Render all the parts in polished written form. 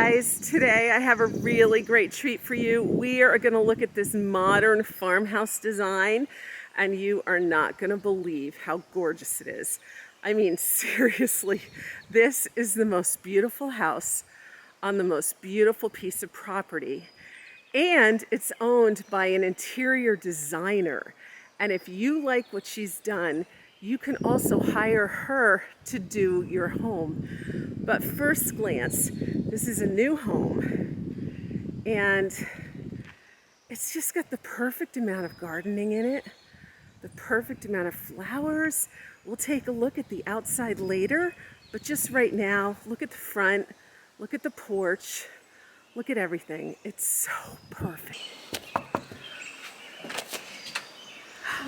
guys, today I have a really great treat for you. We are going to look at this modern farmhouse design, and you are not going to believe how gorgeous it is. I mean, seriously, this is the most beautiful house on the most beautiful piece of property, and it's owned by an interior designer. And if you like what she's done, you can also hire her to do your home. But first glance, this is a new home, and it's just got the perfect amount of gardening in it, the perfect amount of flowers. We'll take a look at the outside later, but just right now, look at the front, look at the porch, look at everything. It's so perfect.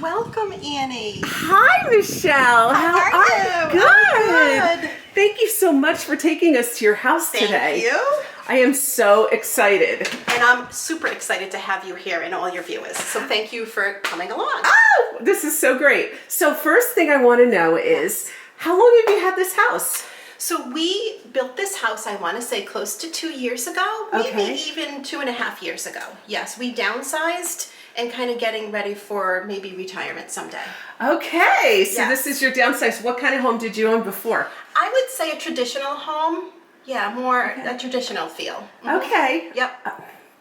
Welcome, Annie. Hi, Michelle. How are you? Good. Thank you so much for taking us to your house today. Thank you. I am so excited. And I'm super excited to have you here and all your viewers. So thank you for coming along. Oh, this is so great. So first thing I want to know is, how long have you had this house? So we built this house, I want to say close to 2 years ago, maybe even 2.5 years ago. Yes, we downsized and kind of getting ready for maybe retirement someday. Okay, so Yes. this is your downsize. What kind of home did you own before? I would say a traditional home. Yeah, more a traditional feel. Mhm. Okay. Yep.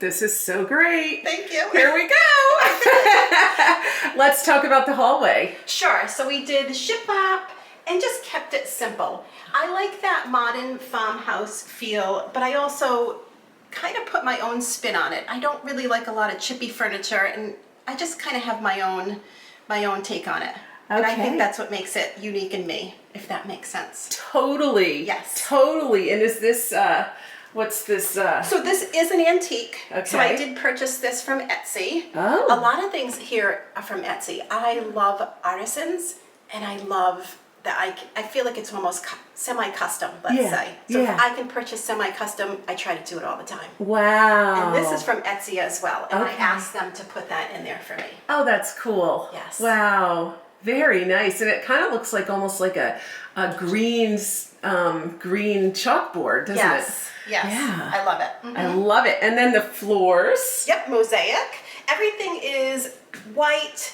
This is so great. Thank you. Here we go. Let's talk about the hallway. Sure. So we did shiplap and just kept it simple. I like that modern farmhouse feel, but I also kind of put my own spin on it. I don't really like a lot of chippy furniture, and I just kind of have my own take on it. And I think that's what makes it unique in me, if that makes sense. Totally. Yes. Totally. And is this, what's this? So this is an antique. Okay. So I did purchase this from Etsy. Oh. A lot of things here are from Etsy. I love artisans, and I love that I feel like it's almost semi-custom, let's say. So if I can purchase semi-custom, I try to do it all the time. Wow. And this is from Etsy as well, and I Okay. asked them to put that in there for me. Oh, that's cool. Yes. Wow. Very nice. And it kind of looks like almost like a green chalkboard, doesn't it? Yes. Yes. Yeah. I love it. Mhm. I love it. And then the floors. Yep, mosaic. Everything is white,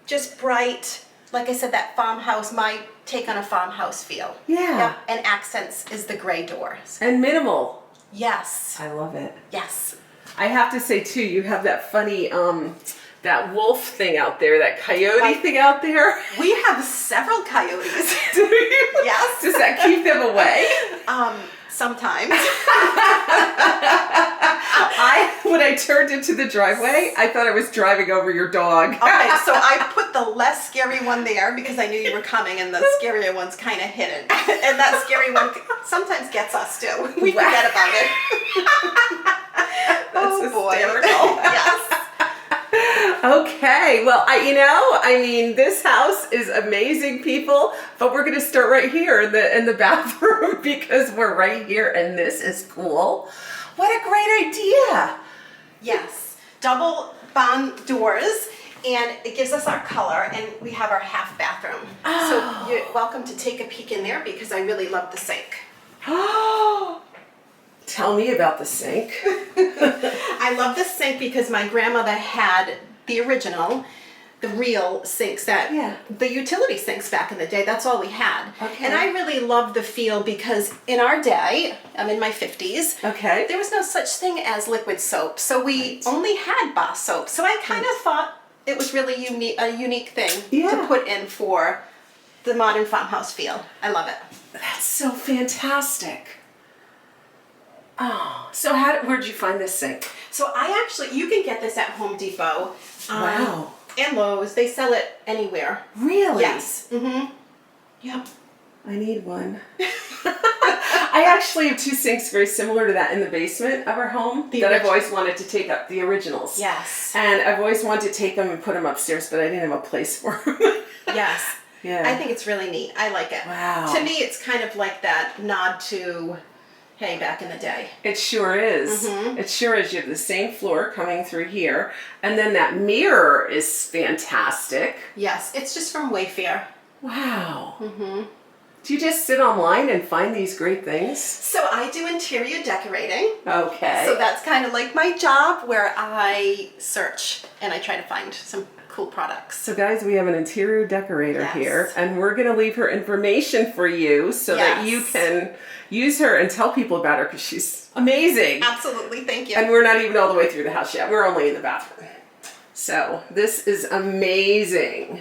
just bright. Like I said, that farmhouse, my take on a farmhouse feel. Yeah. Yep. And accents is the gray doors. And minimal. Yes. I love it. Yes. I have to say too, you have that funny, that wolf thing out there, that coyote thing out there. We have several coyotes. Do you? Yes. Does that keep them away? Sometimes. When I turned into the driveway, I thought I was driving over your dog. Okay, so I put the less scary one there because I knew you were coming, and the scarier one's kind of hidden. And that scary one sometimes gets us too. We forget about it. That's hysterical. Yes. Okay, well, this house is amazing, people, but we're going to start right here in the bathroom because we're right here, and this is cool. What a great idea. Yes, double bond doors, and it gives us our color, and we have our half bathroom. Oh. So you're welcome to take a peek in there because I really love the sink. Tell me about the sink. I love the sink because my grandmother had the original, the real sinks the utility sinks back in the day. That's all we had. Okay. And I really love the feel because in our day, I'm in my 50s, Okay. there was no such thing as liquid soap. So we only had bar soap. So I kind of thought it was really a unique thing to put in for the modern farmhouse feel. I love it. That's so fantastic. Oh, so where'd you find this sink? So you can get this at Home Depot. Wow. And Lowe's. They sell it anywhere. Really? Yes. Mm-hmm. Yep. I need one. I actually have two sinks very similar to that in the basement of our home that I've always wanted to take up, the originals. Yes. And I've always wanted to take them and put them upstairs, but I didn't have a place for them. Yes. Yeah. I think it's really neat. I like it. Wow. To me, it's kind of like that nod to, hey, back in the day. It sure is. Mm-hmm. It sure is. You have the same floor coming through here. And then that mirror is fantastic. Yes. It's just from Wayfair. Wow. Mm-hmm. Do you just sit online and find these great things? So I do interior decorating. Okay. So that's kind of like my job, where I search and I try to find some cool products. So guys, we have an interior decorator Yes. here, and we're going to leave her information for you so that you Yes. can use her and tell people about her, because she's amazing. Absolutely, thank you. And we're not even all the way through the house yet. We're only in the bathroom. So this is amazing.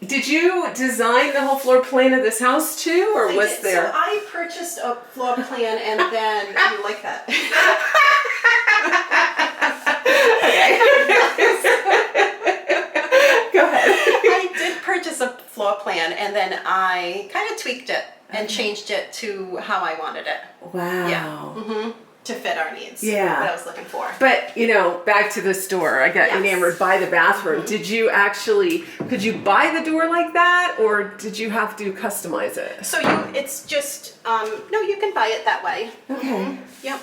Did you design the whole floor plan of this house too, or I was did. there? So I purchased a floor plan and then you like that. Go ahead. I did purchase a floor plan and then I kind of tweaked it and changed it to how I wanted it. Wow. Yeah. To fit our needs. Yeah. What I was looking for. But, you know, back to the store, I got Yes. enamored by the bathroom. Did you actually, could you buy the door like that, or did you have to customize it? So it's just, no, you can buy it that way. Okay. Yep.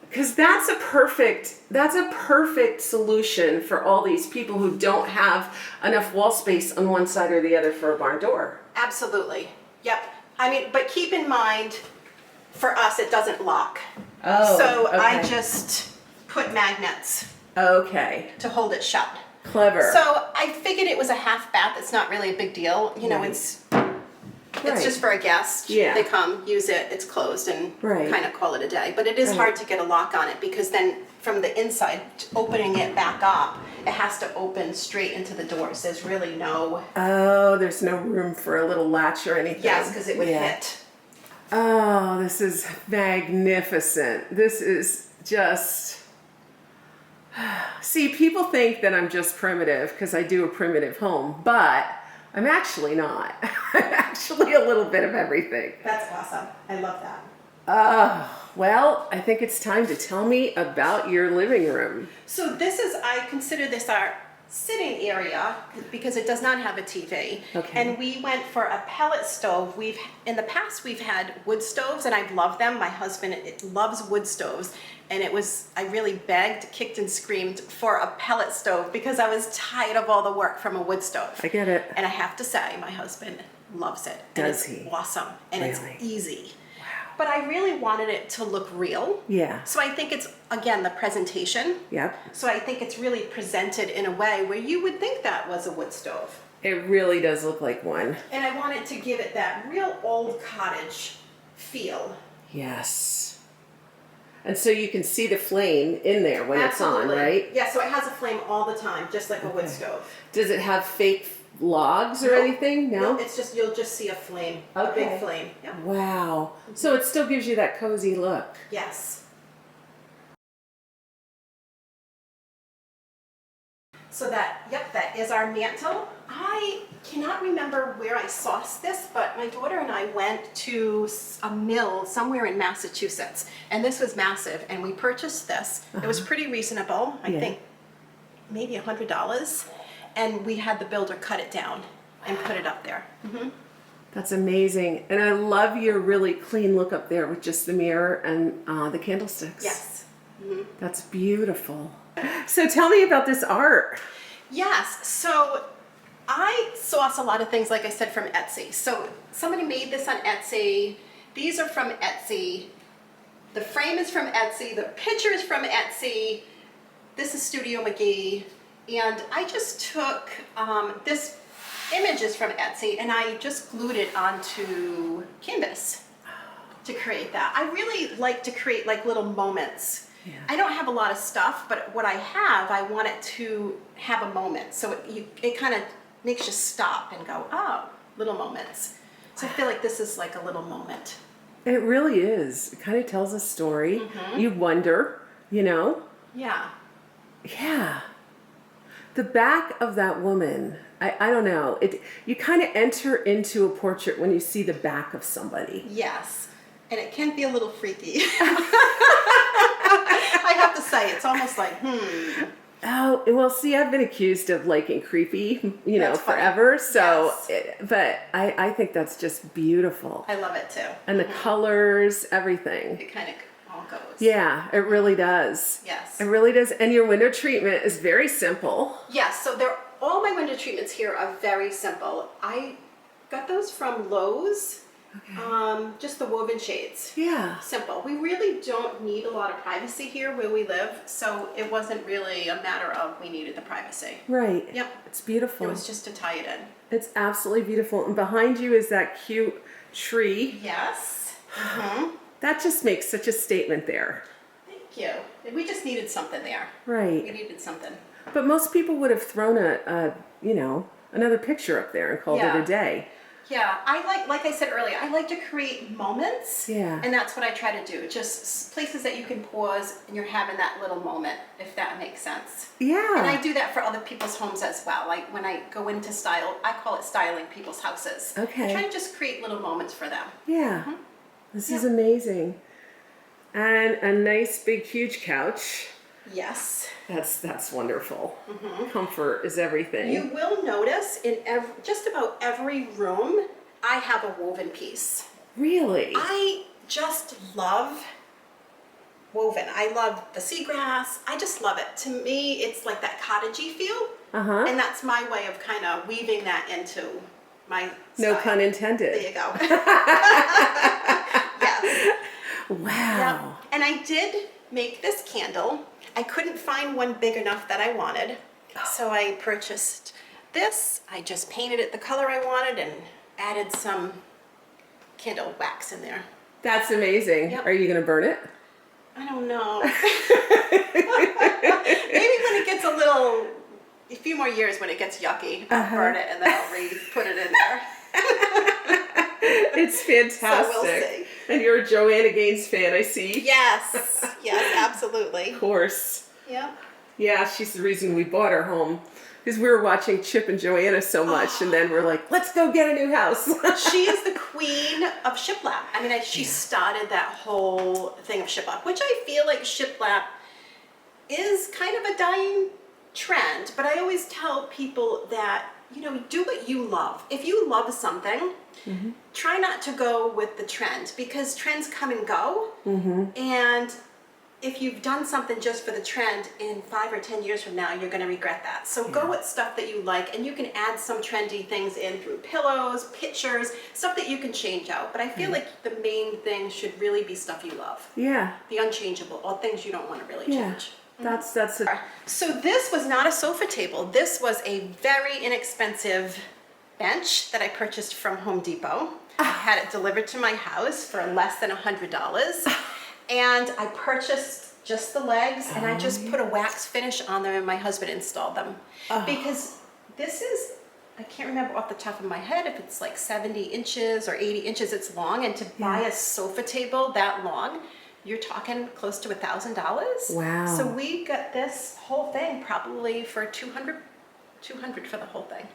Because that's a perfect solution for all these people who don't have enough wall space on one side or the other for a barn door. Absolutely. Yep. I mean, but keep in mind, for us, it doesn't lock. Oh, So I okay. just put magnets Okay. to hold it shut. Clever. So I figured it was a half bath. It's not really a big deal. You know, Right. it's Right. just for a guest. Yeah. They come, use it, it's closed, and Right. kind of call it a day. But it is Right. hard to get a lock on it, because then from the inside, opening it back up, it has to open straight into the doors. There's really no, Oh, there's no room for a little latch or anything. yes, because it would Yeah. hit. Oh, this is magnificent. This is just... See, people think that I'm just primitive because I do a primitive home, but I'm actually not. I'm actually a little bit of everything. That's awesome. I love that. Well, I think it's time to tell me about your living room. So I consider this our sitting area, because it does not have a TV. Okay. And we went for a pellet stove. In the past we've had wood stoves, and I've loved them. My husband loves wood stoves, and I really begged, kicked and screamed for a pellet stove because I was tired of all the work from a wood stove. I get it. And I have to say, my husband loves it. And Does it's he? awesome, and Really? it's easy. But I really wanted it to look real. Yeah. So I think it's, again, the presentation. Yep. So I think it's really presented in a way where you would think that was a wood stove. It really does look like one. And I wanted to give it that real old cottage feel. Yes. And so you can see the flame in there when it's on, Absolutely. right? Yeah, so it has a flame all the time, just like a wood stove. Does it have fake logs or Nope. anything? No? It's just, you'll just see a flame, a Okay. big flame. Yep. Wow. So it still gives you that cozy look. Yes. So that is our mantle. I cannot remember where I sourced this, but my daughter and I went to a mill somewhere in Massachusetts, and this was massive, and we purchased this. It was pretty reasonable, I Yeah. think maybe $100, and we had the builder cut it down and put it up there. That's amazing. And I love your really clean look up there with just the mirror and the candlesticks. Yes. That's beautiful. So tell me about this art. Yes, so I source a lot of things, like I said, from Etsy. So somebody made this on Etsy. These are from Etsy. The frame is from Etsy. The picture is from Etsy. This is Studio McGee. And I just took this image is from Etsy, and I just glued it onto canvas to create that. I really like to create like little moments. Yeah. I don't have a lot of stuff, but what I have, I want it to have a moment. So it kind of makes you stop and go, oh, little moments. So I feel like this is like a little moment. It really is. It kind of tells a story. You wonder, you know? Yeah. Yeah. The back of that woman, I don't know. You kind of enter into a portrait when you see the back of somebody. Yes. And it can be a little freaky. I have to say, it's almost like, Oh, well, see, I've been accused of liking creepy, That's funny. forever. So, Yes. but I think that's just beautiful. I love it too. And the colors, everything. It kind of all goes. Yeah, it really does. Yes. It really does. And your window treatment is very simple. Yes, so all my window treatments here are very simple. I Got those from Lowe's. Okay. Just the woven shades. Yeah. Simple. We really don't need a lot of privacy here where we live, so it wasn't really a matter of we needed the privacy. Right. Yep. It's beautiful. It was just to tie it in. It's absolutely beautiful. And behind you is that cute tree. Yes. Mm-hmm. That just makes such a statement there. Thank you. We just needed something there. Right. We needed something. But most people would have thrown another picture up there and called it a day. Yeah, I like I said earlier, I like to create moments. Yeah. And that's what I try to do. Just places that you can pause and you're having that little moment, if that makes sense. Yeah. And I do that for other people's homes as well. Like when I go into style, I call it styling people's houses. Okay. I try to just create little moments for them. Yeah. Mm-hmm. This is amazing. And a nice big huge couch. Yes. That's wonderful. Comfort is everything. You will notice in just about every room, I have a woven piece. Really? I just love woven. I love the seagrass. I just love it. To me, it's like that cottagey feel. Uh-huh. And that's my way of kind of weaving that into my No style. pun intended. There you go. Yes. Wow. Yep. And I did make this candle. I couldn't find one big enough that I wanted. So I purchased this. I just painted it the color I wanted and added some candle wax in there. That's amazing. Yep. Are you going to burn it? I don't know. Maybe when it gets a few more years when it gets yucky, I'll burn it and then I'll put it in there. It's fantastic. So we'll see. And you're a Joanna Gaines fan, I see. Yes, absolutely. Of course. Yeah. Yeah, she's the reason we bought our home. Because we were watching Chip and Joanna so much, and then we're like, let's go get a new house. She is the queen of shiplap. I mean, she started that whole thing of shiplap, which I feel like shiplap is kind of a dying trend. But I always tell people that, do what you love. If you love something, try not to go with the trend because trends come and go. And if you've done something just for the trend, in 5 or 10 years from now, you're going to regret that. So go with stuff that you like, and you can add some trendy things in through pillows, pictures, stuff that you can change out. But I feel like the main thing should really be stuff you love. Yeah. The unchangeable, or things you don't want to really change. That's So this was not a sofa table. This was a very inexpensive bench that I purchased from Home Depot. I had it delivered to my house for less than $100. And I purchased just the legs and I just put a wax finish on them and my husband installed them. Because this is, I can't remember off the top of my head if it's like 70 inches or 80 inches it's long, and to buy a sofa table that long, you're talking close to $1,000. Wow. So we got this whole thing probably for $200 for the whole thing.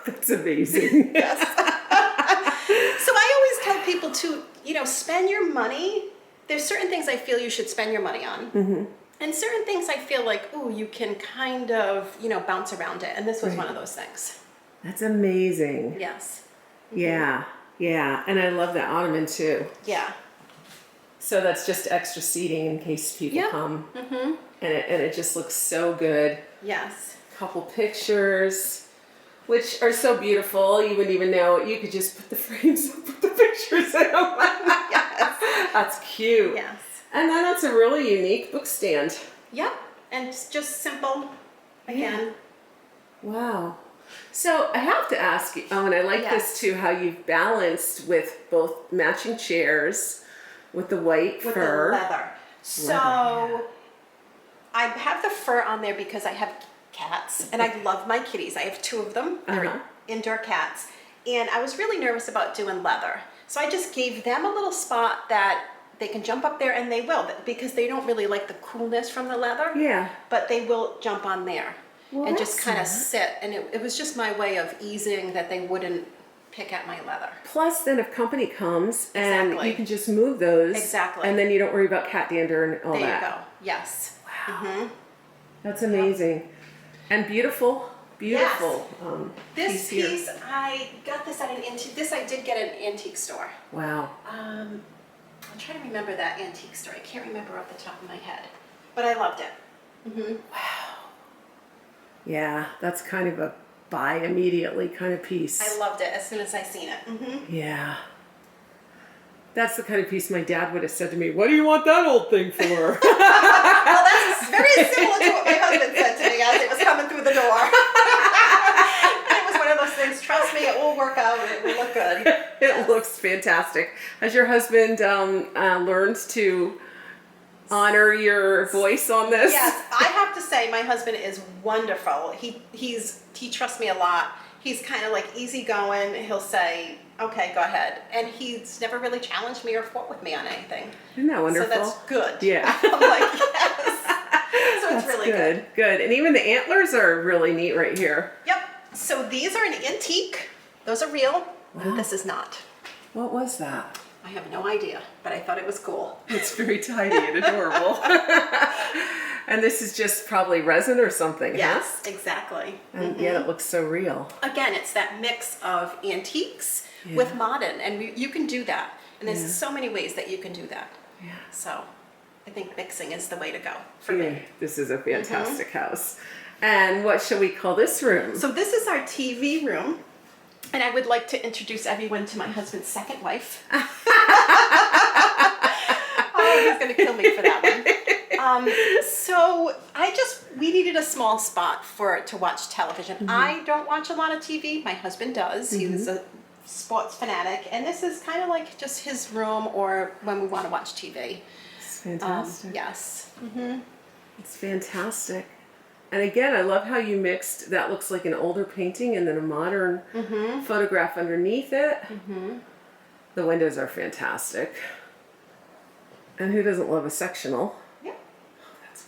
That's amazing. Yes. So I always tell people to, spend your money. There's certain things I feel you should spend your money on. And certain things I feel like, ooh, you can kind of, bounce around it. And this was one of those things. That's amazing. Yes. Yeah. Yeah. And I love that ottoman too. Yeah. So that's just extra seating in case people come. And it just looks so good. Yes. Couple pictures, which are so beautiful. You wouldn't even know it. You could just put the frames up with the pictures in them. Yes. That's cute. Yes. And then that's a really unique book stand. Yep. And it's just simple. Again. Wow. So I have to ask you, and I like this too, how you've balanced with both matching chairs with the white With fur. the leather. So I have the fur on there because I have cats and I love my kitties. I have 2 of them. They're indoor cats. And I was really nervous about doing leather. So I just gave them a little spot that they can jump up there, and they will, because they don't really like the coolness from the leather. Yeah. But they will jump on there and just that's kind of smart. sit. And it was just my way of easing that they wouldn't pick at my leather. Plus, then if company comes and Exactly. you can just move those. Exactly. And then you don't worry about cat dander and all There that. you go. Yes. Wow. That's amazing. And beautiful. Beautiful. This here. piece, I got this at an antique. This I did get at an antique store. Wow. I'm trying to remember that antique store. I can't remember off the top of my head, but I loved it. Wow. Yeah, that's kind of a buy immediately kind of piece. I loved it as soon as I seen it. Yeah. That's the kind of piece my dad would have said to me, what do you want that old thing for? Well, that's very similar to what my husband said to me as it was coming through the door. And it was one of those things, trust me, it will work out, it will look good. It looks fantastic. Has your husband learned to honor your voice on this? Yes, I have to say my husband is wonderful. He trusts me a lot. He's kind of like easygoing. He'll say, okay, go ahead. And he's never really challenged me or fought with me on anything. Isn't that wonderful? So that's good. Yeah. I'm like, yes. So it's really good. Good. And even the antlers are really neat right here. Yep. So these are an antique. Those are real. Wow. This is not. What was that? I have no idea, but I thought it was cool. It's very tidy and adorable. And this is just probably resin or something, Yes, exactly. And yet it looks so real. Again, it's that mix of antiques with modern, and you can do that. And there's so many ways that you can do that. Yeah. So I think mixing is the way to go for me. This is a fantastic house. And what shall we call this room? So this is our TV room. And I would like to introduce everyone to my husband's second wife. Oh, he's going to kill me for that one. So we needed a small spot to watch television. I don't watch a lot of TV. My husband does. He's a sports fanatic. And this is kind of like just his room or when we want to watch TV. It's fantastic. Yes. It's fantastic. And again, I love how you mixed, that looks like an older painting and then a modern photograph underneath it. The windows are fantastic. And who doesn't love a sectional? Yeah. Oh, that's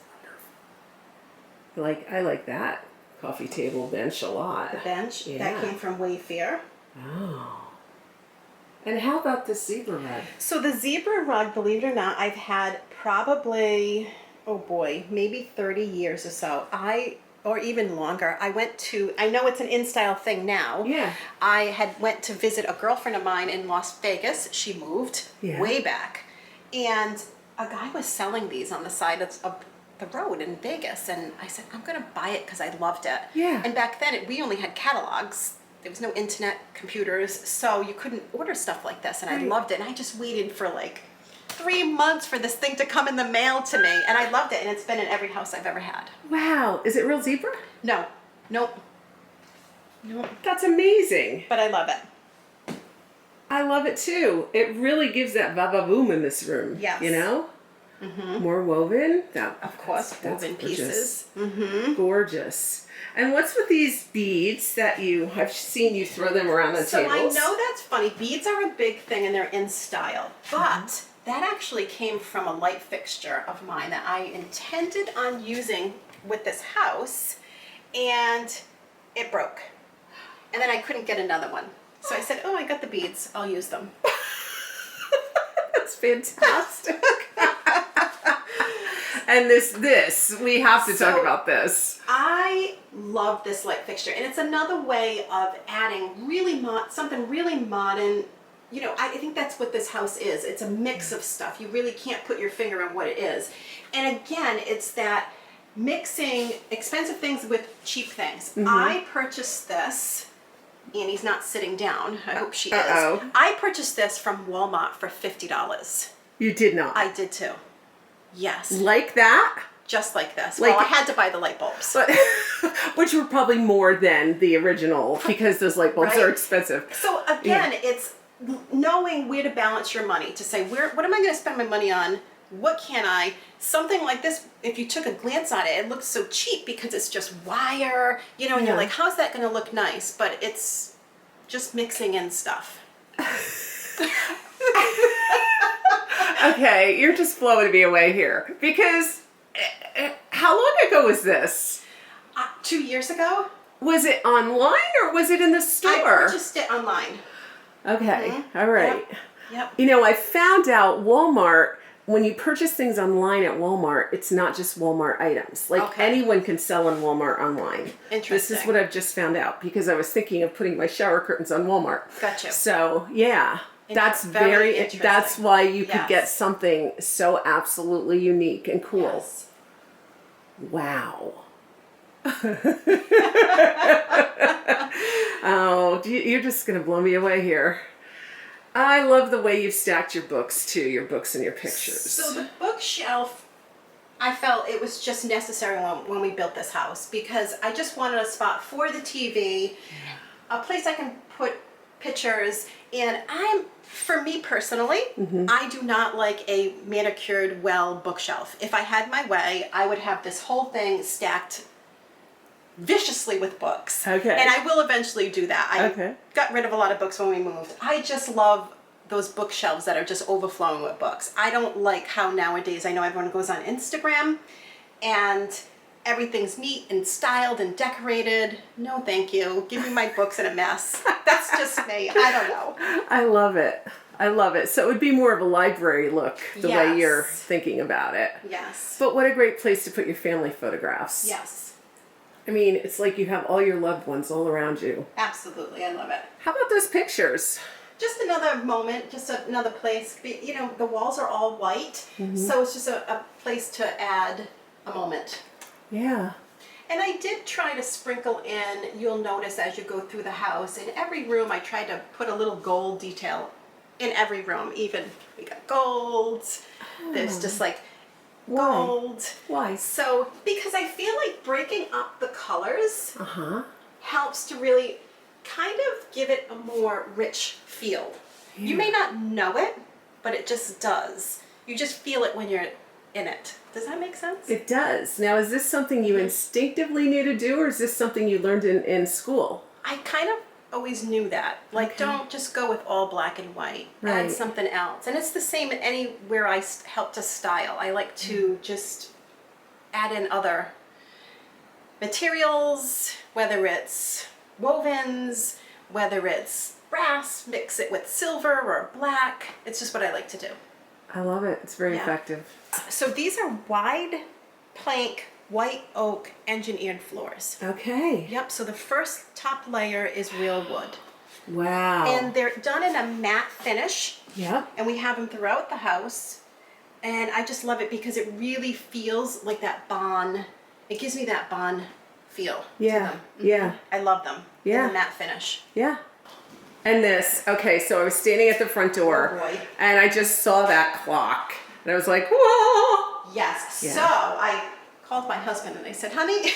wonderful. I like that coffee table bench a lot. The bench, Yeah. that came from Wayfair. Oh. And how about the zebra rug? So the zebra rug, believe it or not, I've had probably, oh boy, maybe 30 years or so. Or even longer. I know it's an in-style thing now. Yeah. I went to visit a girlfriend of mine in Las Vegas. She moved way back. And a guy was selling these on the side of the road in Vegas. And I said, I'm going to buy it because I loved it. Yeah. And back then, we only had catalogs. There was no internet, computers, so you couldn't order stuff like this. And I loved it. And I just waited for like 3 months for this thing to come in the mail to me. And I loved it. And it's been in every house I've ever had. Wow. Is it real zebra? No. Nope. That's amazing. But I love it. I love it too. It really gives that va-va-boom in this room. Yes. You know? More woven. Of course, That's woven gorgeous. pieces. Gorgeous. And what's with these beads that I've seen you throw them around the So tables? I know that's funny. Beads are a big thing and they're in style. But that actually came from a light fixture of mine that I intended on using with this house. And it broke. And then I couldn't get another one. So I said, oh, I got the beads. I'll use them. That's fantastic. And this, we have to talk about this. I love this light fixture. And it's another way of adding something really modern. You know, I think that's what this house is. It's a mix of stuff. You really can't put your finger on what it is. And again, it's that mixing expensive things with cheap things. I purchased this. Annie's not sitting down. I hope she is. I purchased this from Walmart for $50. You did not. I did too. Yes. Like that? Just like this. Like- Well, I had to buy the light bulbs. But, which were probably more than the original because those light bulbs Right. are expensive. So again, it's knowing where to balance your money, to say, what am I going to spend my money on? What can I? Something like this, if you took a glance at it, it looks so cheap because it's just wire, you know, and you're like, how's that going to look nice? But it's just mixing in stuff. Okay, you're just blowing me away here. Because how long ago was this? 2 years ago. Was it online or was it in the store? I purchased it online. Okay, all right. Yep. You know, I found out Walmart, when you purchase things online at Walmart, it's not just Walmart items. Like anyone can sell on Walmart online. Interesting. This is what I've just found out because I was thinking of putting my shower curtains on Walmart. Gotcha. So, yeah. That's very interesting. that's why you could Yes. get something so absolutely unique and cool. Yes. Wow. Oh, you're just going to blow me away here. I love the way you've stacked your books too, your books and your pictures. So the bookshelf, I felt it was just necessary when we built this house because I just wanted a spot for the TV, a place I can put pictures, and for me personally, I do not like a manicured well bookshelf. If I had my way, I would have this whole thing stacked viciously with books. Okay. And I will eventually do that. I got rid of a lot of books when we moved. I just love those bookshelves that are just overflowing with books. I don't like how nowadays, I know everyone goes on Instagram and everything's neat and styled and decorated. No, thank you. Give me my books in a mess. That's just me. I don't know. I love it. I love it. So it would be more of a library look the way you're Yes. thinking about it. Yes. But what a great place to put your family photographs. Yes. I mean, it's like you have all your loved ones all around you. Absolutely. I love it. How about those pictures? Just another moment, just another place. You know, the walls are all white, so it's just a place to add a moment. Yeah. And I did try to sprinkle in, you'll notice as you go through the house, in every room I tried to put a little gold detail in every room. Even we got golds, there's just like gold. Why? So, because I feel like breaking up the colors helps to really kind of give it a more rich feel. Yeah. You may not know it, but it just does. You just feel it when you're in it. Does that make sense? It does. Now, is this something you instinctively knew to do, or is this something you learned in school? I kind of always knew that. Like, don't just go with all black and white. Right. Add something else. And it's the same anywhere I help to style. I like to just add in other materials, whether it's wovens, whether it's brass, mix it with silver or black. It's just what I like to do. I love it. It's very Yeah. effective. So these are wide plank white oak engineered floors. Okay. Yep, so the first top layer is real wood. Wow. And they're done in a matte finish, Yep. and we have them throughout the house. And I just love it because it really feels like that Bonn. It gives me that Bonn feel Yeah. to them. Yeah. I love them. Yeah. In the matte finish. Yeah. And this, okay, so I was standing at the front door, Oh, boy. and I just saw that clock, and I was like, whoa! Yes. Yeah. So I called my husband and I said, honey,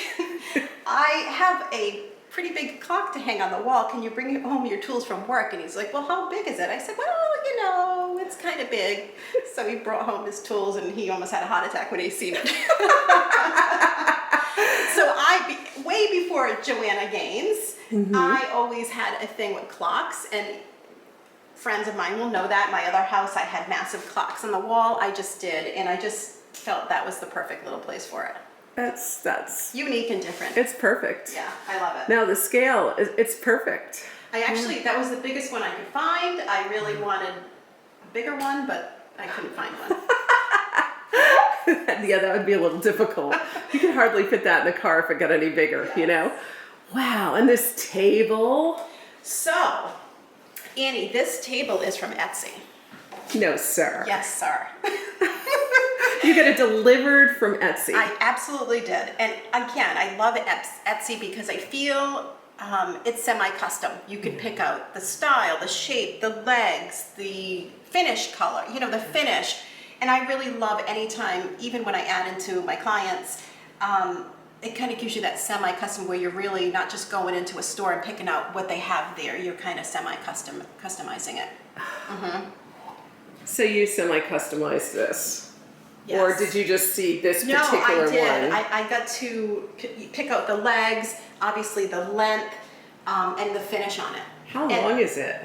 I have a pretty big clock to hang on the wall. Can you bring home your tools from work? And he's like, well, how big is it? I said, well, you know, it's kind of big. So he brought home his tools and he almost had a heart attack when he seen it. So way before Joanna Gaines, I always had a thing with clocks, and friends of mine will know that. My other house, I had massive clocks on the wall. I just did, and I just felt that was the perfect little place for it. That's Unique and different. it's perfect. Yeah, I love it. Now the scale, it's perfect. I actually, that was the biggest one I could find. I really wanted a bigger one, but I couldn't find one. Yeah, that would be a little difficult. You could hardly fit that in the car if it got any bigger, you know? Wow, and this table? So, Annie, this table is from Etsy. No, sir. Yes, sir. You get it delivered from Etsy. I absolutely did. And again, I love Etsy because I feel it's semi-custom. You can pick out the style, the shape, the legs, the finish color, you know, the finish. And I really love anytime, even when I add into my clients, it kind of gives you that semi-custom where you're really not just going into a store and picking out what they have there. You're kind of customizing it. So you semi-customized this? Yes. Or did you just see this particular No, I did. one? I got to pick out the legs, obviously the length, and the finish on it. How And long is it?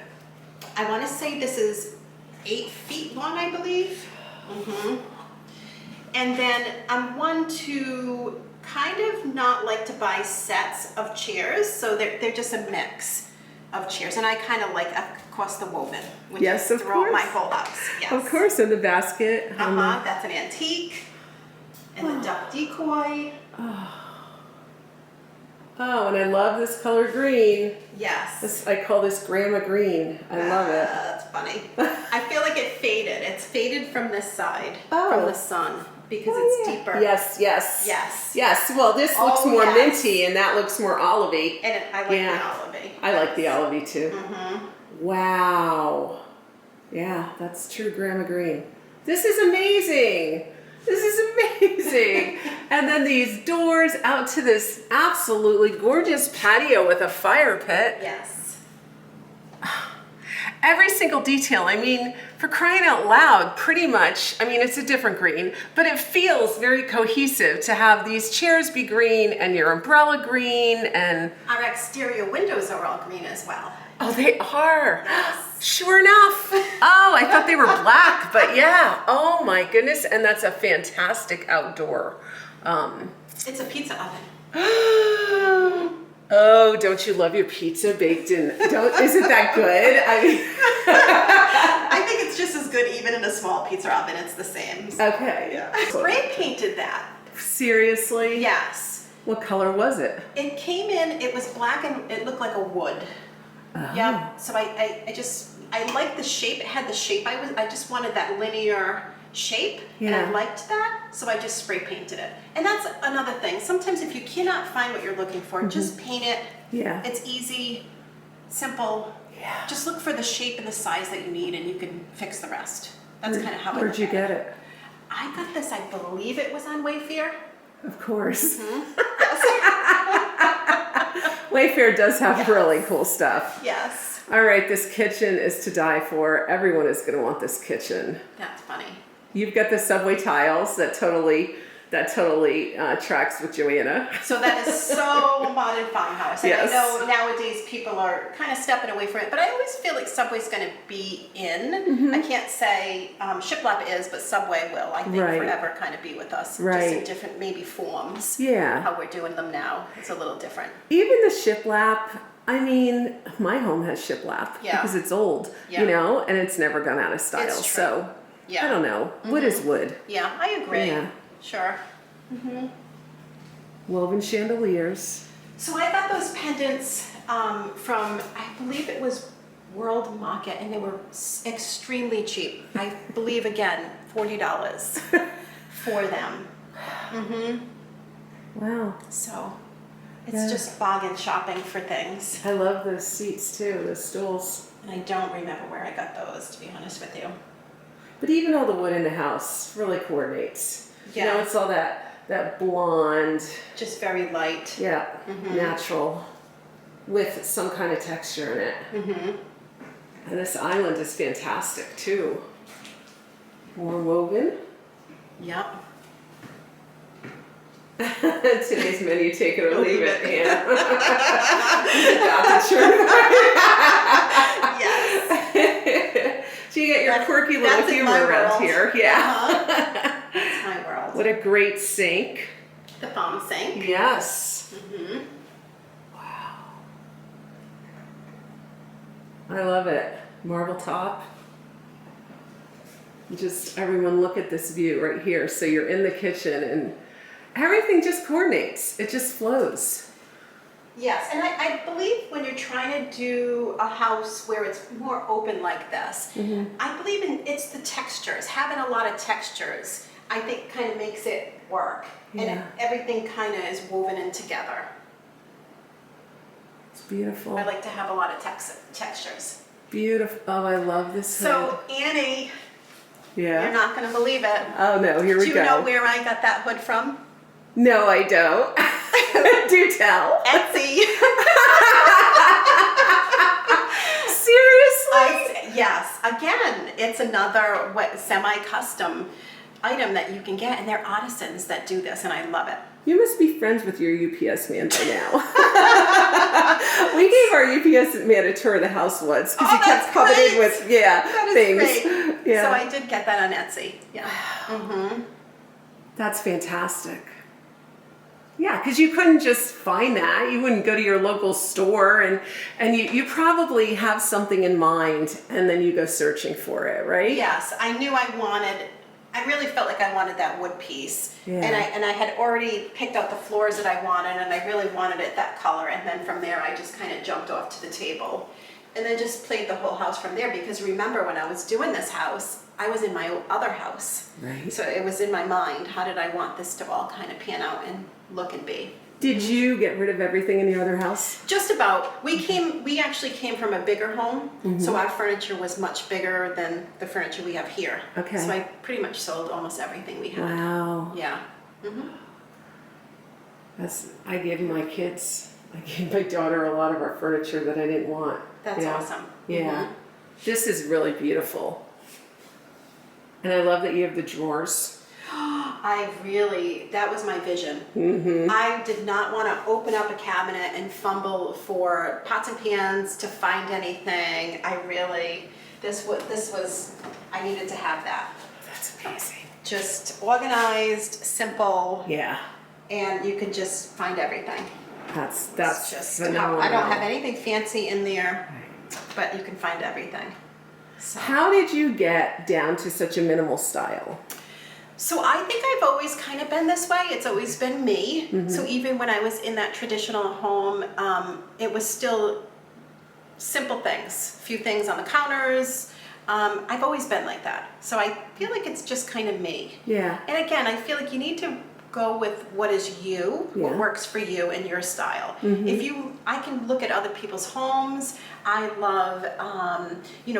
I want to say this is 8 feet long, I believe. And then I'm one to kind of not like to buy sets of chairs, so they're just a mix of chairs. And I kind of like, of course, the woven, which Yes, is of throughout my course. whole house. Yes. Of course, in the basket. That's an antique. And the duck decoy. Oh, and I love this color green. Yes. I call this grandma green. I love it. That's funny. I feel like it faded. It's faded from this side, Oh. from the sun, because it's deeper. Yes, yes. Yes. Yes, well this looks more minty and that looks more olivey. And I like the olivey. I like the olivey too. Wow. Yeah, that's true grandma green. This is amazing. This is amazing. And then these doors out to this absolutely gorgeous patio with a fire pit. Yes. Every single detail, I mean, for crying out loud, pretty much, I mean, it's a different green, but it feels very cohesive to have these chairs be green and your umbrella green and... Our exterior windows are all green as well. Oh, they are? Yes. Sure enough. Oh, I thought they were black, but yeah. Oh my goodness, and that's a fantastic outdoor. It's a pizza oven. Oh, don't you love your pizza baked in? Isn't that good? I mean, I think it's just as good even in a small pizza oven. It's the same. Okay. Yeah. I spray painted that. Seriously? Yes. What color was it? It came in, it was black and it looked like a wood. Oh. Yeah. So I liked the shape. It had the shape. I just wanted that linear shape, and I liked that, so I just spray painted it. And that's another thing. Sometimes if you cannot find what you're looking for, just paint it. Yeah. It's easy, simple. Yeah. Just look for the shape and the size that you need, and you can fix the rest. That's kind of how I look Where'd you at get it? I got this, I believe it was on Wayfair. Of course. Wayfair does have really cool stuff. Yes. All right, this kitchen is to die for. Everyone is going to want this kitchen. That's funny. You've got the subway tiles that totally tracks with Joanna. So that is so Modern Farmhouse. And Yes. I know nowadays people are kind of stepping away from it, but I always feel like Subway's going to be in. I can't say Shiplap is, but Subway will, I think, forever kind of be with us. Right. Just in different maybe forms. Yeah. How we're doing them now. It's a little different. Even the shiplap, I mean, my home has shiplap because it's old, you know, and it's never gone out of style. It's true. So Yeah. I don't know. Wood is wood. Yeah, I agree. Yeah. Sure. Woven chandeliers. So I got those pendants from, I believe it was World Market, and they were extremely cheap. I believe, again, $40 for them. Wow. So it's just bargain shopping for things. I love those seats too, the stools. And I don't remember where I got those, to be honest with you. But even all the wood in the house really coordinates. Yeah. You know, it's all that blonde, Just very light. natural, with some kind of texture in it. And this island is fantastic too. More woven. Yep. Today's menu, take it or leave it. Yeah. Yes. So you get your quirky little humor around here. Yeah. That's my world. What a great sink. The foam sink. Yes. Wow. I love it. Marble top. Just everyone look at this view right here. So you're in the kitchen and everything just coordinates. It just flows. Yes, and I believe when you're trying to do a house where it's more open like this, I believe it's the textures. Having a lot of textures, I think, kind of makes it work. And everything kind of is woven in together. It's beautiful. I like to have a lot of textures. Beautiful. Oh, I love this So, Annie, you're not going to believe it. Oh, no, here we go. Do you know where I got that hood from? No, I don't. Do tell. Etsy. Seriously? Yes. Again, it's another semi-custom item that you can get, and they're artisans that do this, and I love it. You must be friends with your UPS man by now. We gave our UPS man a tour of the house once because he kept coming in with things. Great. Yeah. So I did get that on Etsy. Yeah. That's fantastic. Yeah, because you couldn't just find that. You wouldn't go to your local store and you probably have something in mind and then you go searching for it, right? Yes, I knew I wanted I really felt like I wanted that wood piece. Yeah. And I had already picked out the floors that I wanted, and I really wanted it that color. And then from there, I just kind of jumped off to the table. And then just played the whole house from there, because remember when I was doing this house, I was in my other house. Right. So it was in my mind, how did I want this to all kind of pan out and look and be? Did you get rid of everything in your other house? Just about. We actually came from a bigger home, so our furniture was much bigger than the furniture we have here. Okay. So I pretty much sold almost everything we had. Wow. Yeah. I gave my daughter a lot of our furniture that I didn't want. That's awesome. Yeah. This is really beautiful. And I love that you have the drawers. That was my vision. I did not want to open up a cabinet and fumble for pots and pans to find anything. I needed to have that. That's amazing. Just organized, simple. Yeah. And you can just find everything. That's Just phenomenal. I don't have anything fancy in there, but you can find everything. So. How did you get down to such a minimal style? So I think I've always kind of been this way. It's always been me. So even when I was in that traditional home, it was still simple things, a few things on the counters. I've always been like that. So I feel like it's just kind of me. Yeah. And again, I feel like you need to go with what is you, what Yeah. works for you and your style. I can look at other people's homes. I love,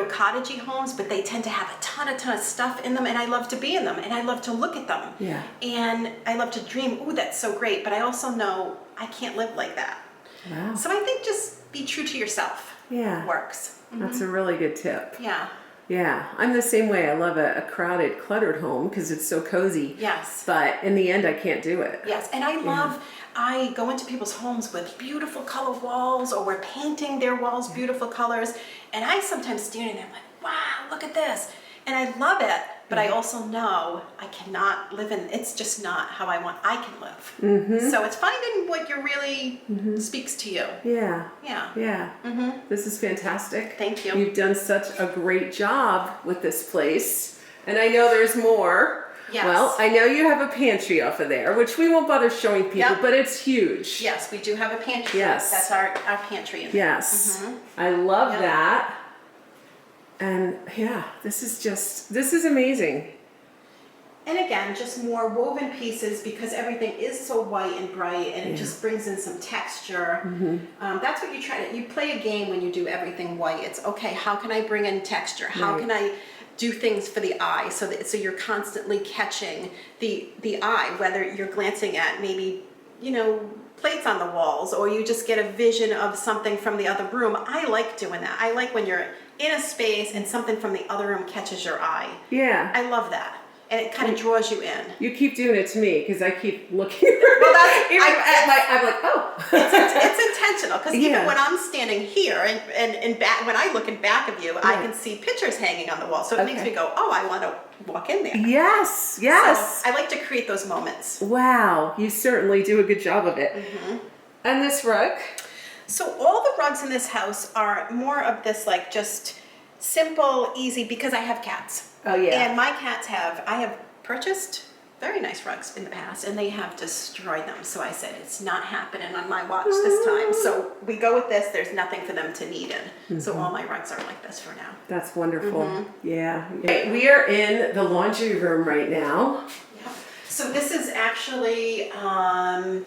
cottagey homes, but they tend to have a ton of stuff in them, and I love to be in them, and I love to look at them. Yeah. And I love to dream, ooh, that's so great, but I also know I can't live like that. Wow. So I think just be true to yourself. Yeah. Works. That's a really good tip. Yeah. Yeah, I'm the same way. I love a crowded, cluttered home because it's so cozy. Yes. But in the end, I can't do it. Yes, and I go into people's homes with beautiful color walls, or we're painting their walls beautiful colors, and I sometimes stand in there and I'm like, wow, look at this. And I love it, but I also know I cannot live in, it's just not how I can live. So it's finding what really speaks to you. Yeah. Yeah. Yeah. This is fantastic. Thank you. You've done such a great job with this place. And I know there's more. Yes. Well, I know you have a pantry off of there, which we won't bother showing people, Yep. but it's huge. Yes, we do have a pantry. Yes. That's our pantry. Yes. I love Yep. that. And yeah, this is amazing. And again, just more woven pieces, because everything is so white and bright, and it just brings in some texture. That's what you play a game when you do everything white. It's okay, how can I bring in texture? How can I do things for the eye so you're constantly catching the eye, whether you're glancing at maybe, plates on the walls, or you just get a vision of something from the other room. I like doing that. I like when you're in a space and something from the other room catches your eye. Yeah. I love that. And it kind of draws you in. You keep doing it to me because I keep looking. Well, I'm like, oh. It's intentional, because even when I'm standing here and back, when I look in back of you, I can see pictures hanging on the wall. So it makes me go, oh, I want to walk in there. Yes. So I like to create those moments. Wow, you certainly do a good job of it. And this rug? So all the rugs in this house are more of this, like, just simple, easy, because I have cats. Oh yeah. And my cats I have purchased very nice rugs in the past, and they have destroyed them. So I said, it's not happening on my watch this time. So we go with this. There's nothing for them to need in. So all my rugs are like this for now. That's wonderful. Yeah. Okay, we are in the laundry room right now. Yeah. So this is actually, that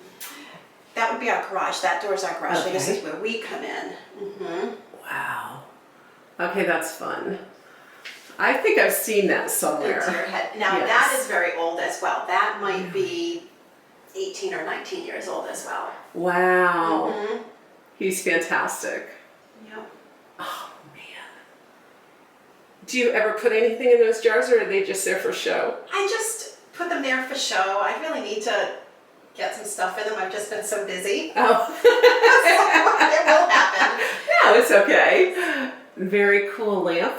would be our garage. That door is our garage. So this is where we come in. Wow. Okay, that's fun. I think I've seen that somewhere. Into your head. Now that is very old as well. That might be 18 or 19 years old as well. Wow. He's fantastic. Yep. Oh man. Do you ever put anything in those jars, or are they just there for show? I just put them there for show. I really need to get some stuff in them. I've just been so busy. Oh. It will happen. No, it's okay. Very cool lamp.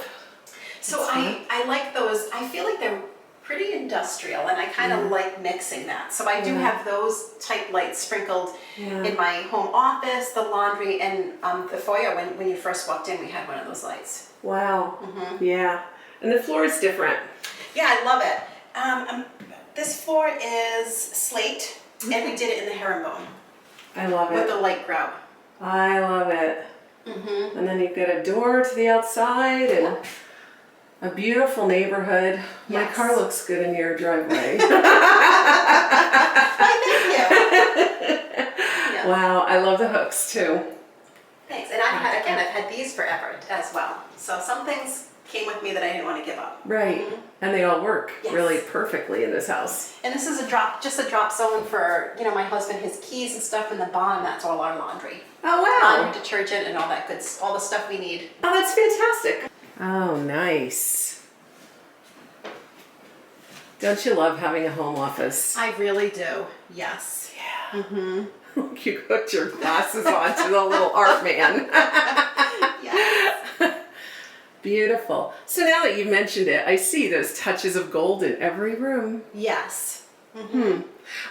So I like those. I feel like they're pretty industrial, and I kind of like mixing that. So I do have those type lights sprinkled in my home office, the laundry, and the foyer. When you first walked in, we had one of those lights. Wow. Yeah. And the floor is different. Yeah, I love it. This floor is slate, and we did it in the herringbone I love with it. the light grout. I love it. And then you've got a door to the outside and a beautiful neighborhood. My Yes. car looks good in your driveway. Why, thank you. Yeah. Wow, I love the hooks too. Thanks. And I've had these forever as well. So some things came with me that I didn't want to give up. Right. And they all work Yes. really perfectly in this house. And this is just a drop zone for, my husband, his keys and stuff in the bottom. That's all our laundry. Oh, wow. Laundry, detergent, and all that all the stuff we need. Oh, that's fantastic. Oh, nice. Don't you love having a home office? I really do. Yes. Yeah. You put your glasses on to the little art man. Yes. Beautiful. So now that you've mentioned it, I see those touches of gold in every room. Yes.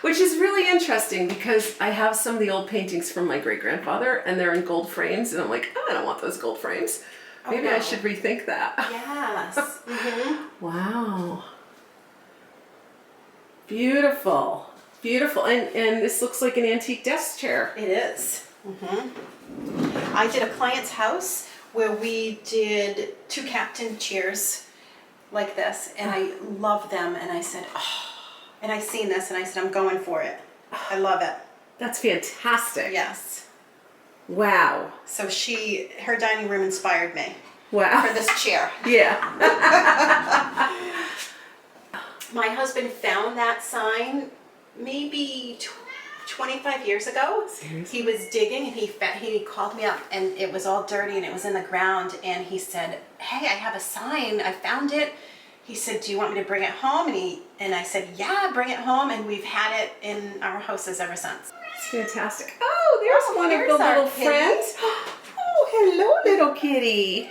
Which is really interesting because I have some of the old paintings from my great-grandfather and they're in gold frames and I'm like, oh, I don't want those gold frames. Maybe I should rethink that. Yes. Wow. Beautiful. Beautiful. And this looks like an antique desk chair. It is. I did a client's house where we did 2 captain chairs like this, and I love them. And I said, oh, and I seen this, and I said, I'm going for it. I love it. That's fantastic. Yes. Wow. So her dining room inspired me Wow. for this chair. Yeah. My husband found that sign maybe 25 years ago. Seriously? He was digging and he called me up and it was all dirty and it was in the ground and he said, hey, I have a sign, I found it. He said, do you want me to bring it home? And I said, yeah, bring it home, and we've had it in our houses ever since. It's fantastic. Oh, there's one of here's the our little kitty. friends. Oh, hello, little kitty.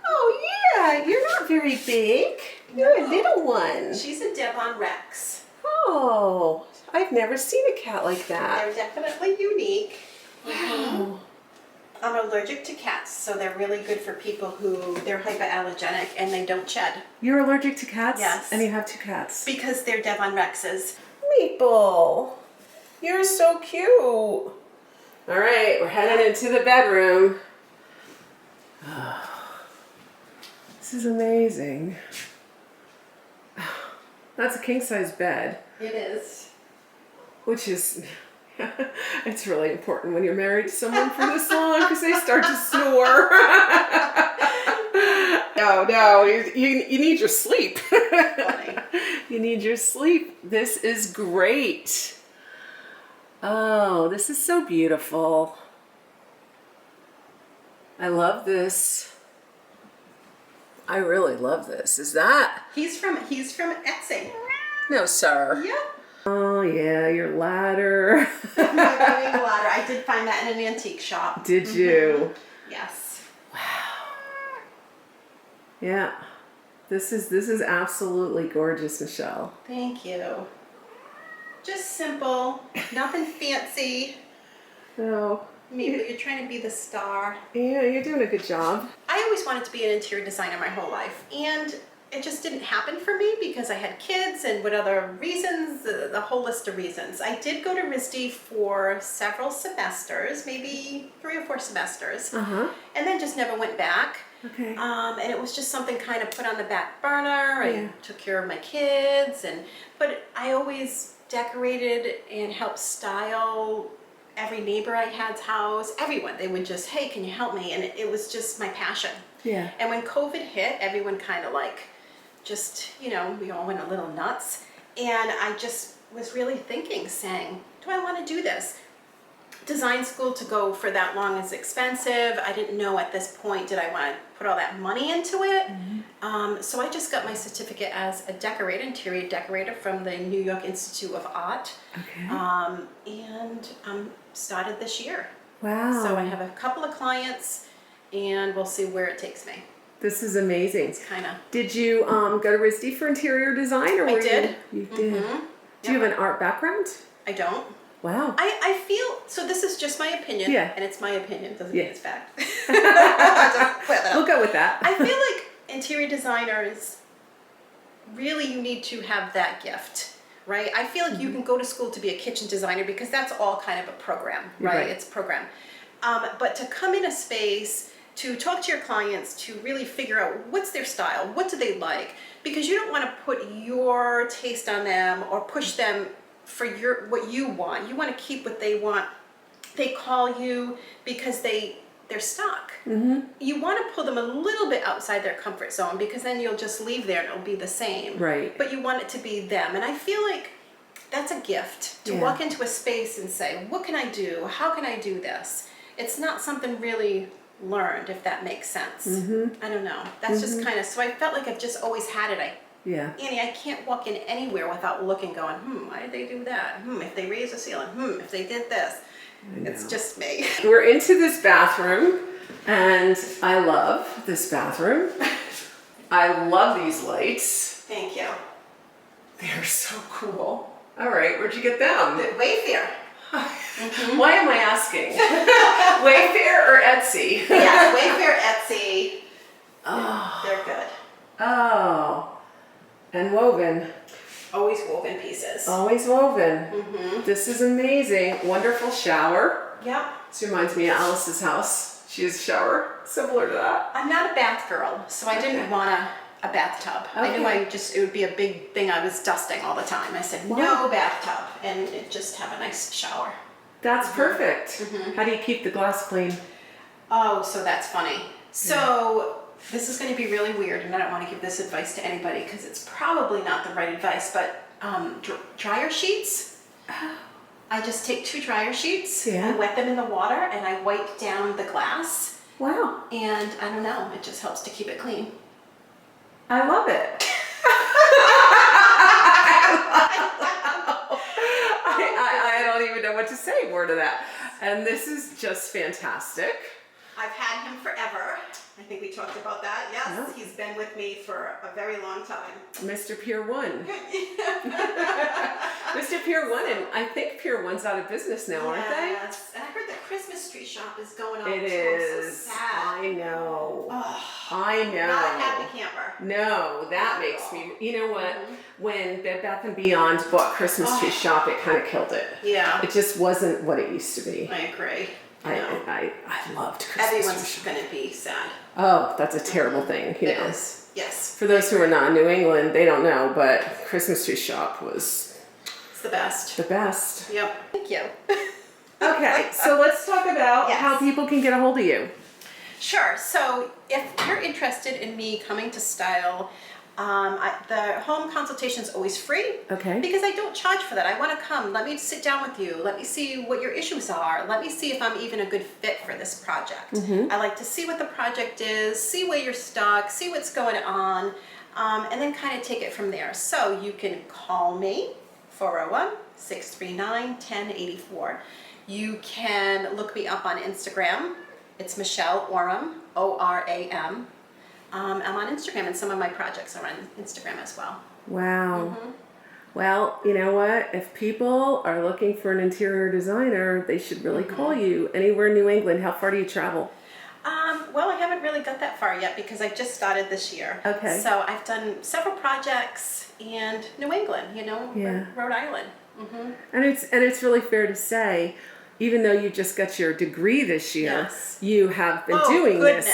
Oh, yeah, you're not very big. You're a little one. She's a Devon Rex. Oh, I've never seen a cat like that. They're definitely unique. Wow. I'm allergic to cats, so they're really good for people who they're hypoallergenic and they don't shed. You're allergic to cats? Yes. And you have 2 cats? Because they're Devon Rexes. Maple, you're so cute. All right, we're heading into the bedroom. This is amazing. That's a king-size bed, It is. which is, it's really important when you're married to someone for this long because they start to snore. No, you need your sleep. Funny. You need your sleep. This is great. Oh, this is so beautiful. I love this. I really love this. Is that? He's from Etsy. No, sir. Yeah. Oh, yeah, your ladder. My ladder. I did find that in an antique shop. Did you? Yes. Yeah. This is absolutely gorgeous, Michelle. Thank you. Just simple, nothing fancy. Oh, Maybe you're trying to be the star. yeah, you're doing a good job. I always wanted to be an interior designer my whole life, and it just didn't happen for me because I had kids and what other reasons, the whole list of reasons. I did go to RISD for several semesters, maybe 3 or 4 semesters, Uh-huh. and then just never went back. Okay. And it was just something kind of put on the back burner. Yeah. I took care of my kids, but I always decorated and helped style every neighbor I had's house, everyone. They would just, hey, can you help me? And it was just my passion. Yeah. And when COVID hit, everyone kind of just, we all went a little nuts. And I just was really thinking, saying, do I want to do this? Design school to go for that long is expensive. I didn't know at this point, did I want to put all that money into it? So I just got my certificate as a decorator, interior decorator from the New York Institute of Art. Okay. And started this year. Wow. So I have a couple of clients and we'll see where it takes me. This is amazing. It's kind of... Did you go to RISD for interior design? Or I were did. You did. Mhm. Do you have an art background? I don't. Wow. I feel, so this is just my opinion. Yeah. And it's my opinion, doesn't Yeah. mean it's fact. Just clear that up. We'll go with that. I feel like interior designers really you need to have that gift, right? I feel like you can go to school to be a kitchen designer because that's all kind of a program, right? It's a program. But to come in a space, to talk to your clients, to really figure out what's their style, what do they like, because you don't want to put your taste on them or push them for what you want. You want to keep what they want. They call you because they're stuck. You want to pull them a little bit outside their comfort zone because then you'll just leave there and it'll be the same. Right. But you want it to be them. And I feel like that's a gift to walk into a space and say, what can I do? How can I do this? It's not something really learned, if that makes sense. I don't know. That's just kind of, so I felt like I've just always had it. Annie, I can't walk in anywhere without looking, going, why did they do that? If they raised the ceiling, if they did this. It's just me. We're into this bathroom, and I love this bathroom. I love these lights. Thank you. They're so cool. All right, where'd you get them? Wayfair. Why am I asking? Wayfair or Etsy? Yeah, Wayfair, Etsy. Oh. They're good. Oh. And woven. Always woven pieces. Always woven. This is amazing. Wonderful shower. Yep. This reminds me of Alice's house. She has a shower similar to that. I'm not a bath girl, so I didn't want a bathtub. I knew it would be a big thing I was dusting all the time. I said, no bathtub, and just have a nice shower. That's perfect. How do you keep the glass clean? Oh, so that's funny. So this is going to be really weird, and I don't want to give this advice to anybody because it's probably not the right advice, but dryer sheets. I just take 2 dryer sheets and wet them in the water, and I wipe down the glass. Wow. And I don't know, it just helps to keep it clean. I love it. I don't even know what to say more to that. And this is just fantastic. I've had him forever. I think we talked about that. Yes, he's been with me for a very long time. Mr. Pier 1. Mr. Pier 1, and I think Pier 1's out of business now, aren't they? Yes, and I heard the Christmas tree shop is going on. It is. So sad. I know. Oh, I know. not a happy camper. No, that makes me, you know what? When Bed Bath & Beyond bought Christmas Tree Shop, it kind of killed it. Yeah. It just wasn't what it used to be. I agree. I loved Christmas Everyone's Tree Shop. going to be sad. Oh, that's a terrible thing. You know. It is. Yes. For those who are not in New England, they don't know, but Christmas Tree Shop was It's the best. the best. Yep. Thank you. Okay, so let's talk about how people can get a hold of you. Sure. So if you're interested in me coming to style, the home consultation is always free. Okay. Because I don't charge for that. I want to come. Let me sit down with you. Let me see what your issues are. Let me see if I'm even a good fit for this project. I like to see what the project is, see where you're stuck, see what's going on, and then kind of take it from there. So you can call me, 401-639-1084. You can look me up on Instagram. It's Michelle Oram, O-R-A-M. I'm on Instagram, and some of my projects are on Instagram as well. Wow. Well, you know what? If people are looking for an interior designer, they should really call you. Anywhere in New England, how far do you travel? Well, I haven't really got that far yet because I just started this year. Okay. So I've done several projects in New England, Rhode Island. And it's really fair to say, even though you just got your degree this year, you have been doing this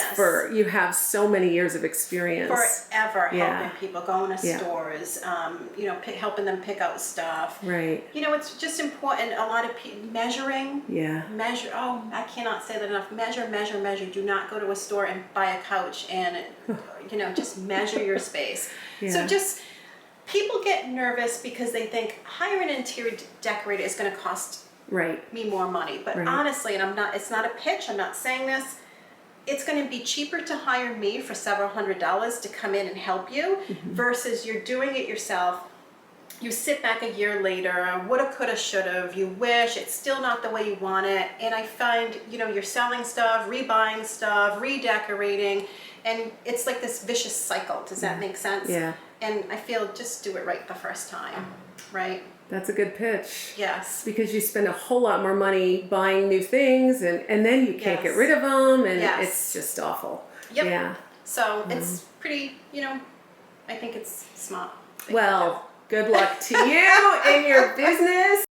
you have so many years of experience. Forever helping people, going to stores, helping them pick out stuff. Right. It's just important. A lot of people measuring. Yeah. Measure. Oh, I cannot say that enough. Measure, measure, measure. Do not go to a store and buy a couch and, just measure your space. So people get nervous because they think hiring an interior decorator is going to cost me more money. But honestly, and it's not a pitch, I'm not saying this, it's going to be cheaper to hire me for several $100s to come in and help you versus you're doing it yourself. You sit back a year later, woulda, coulda, shoulda, you wish, it's still not the way you want it. And I find, you're selling stuff, rebuying stuff, redecorating, and it's like this vicious cycle. Does that make sense? Yeah. And I feel just do it right the first time, right? That's a good pitch. Yes. Because you spend a whole lot more money buying new things and then you can't get rid of them and it's just awful. Yep. Yeah. So it's pretty, I think it's smart. Well, good luck to you in your business.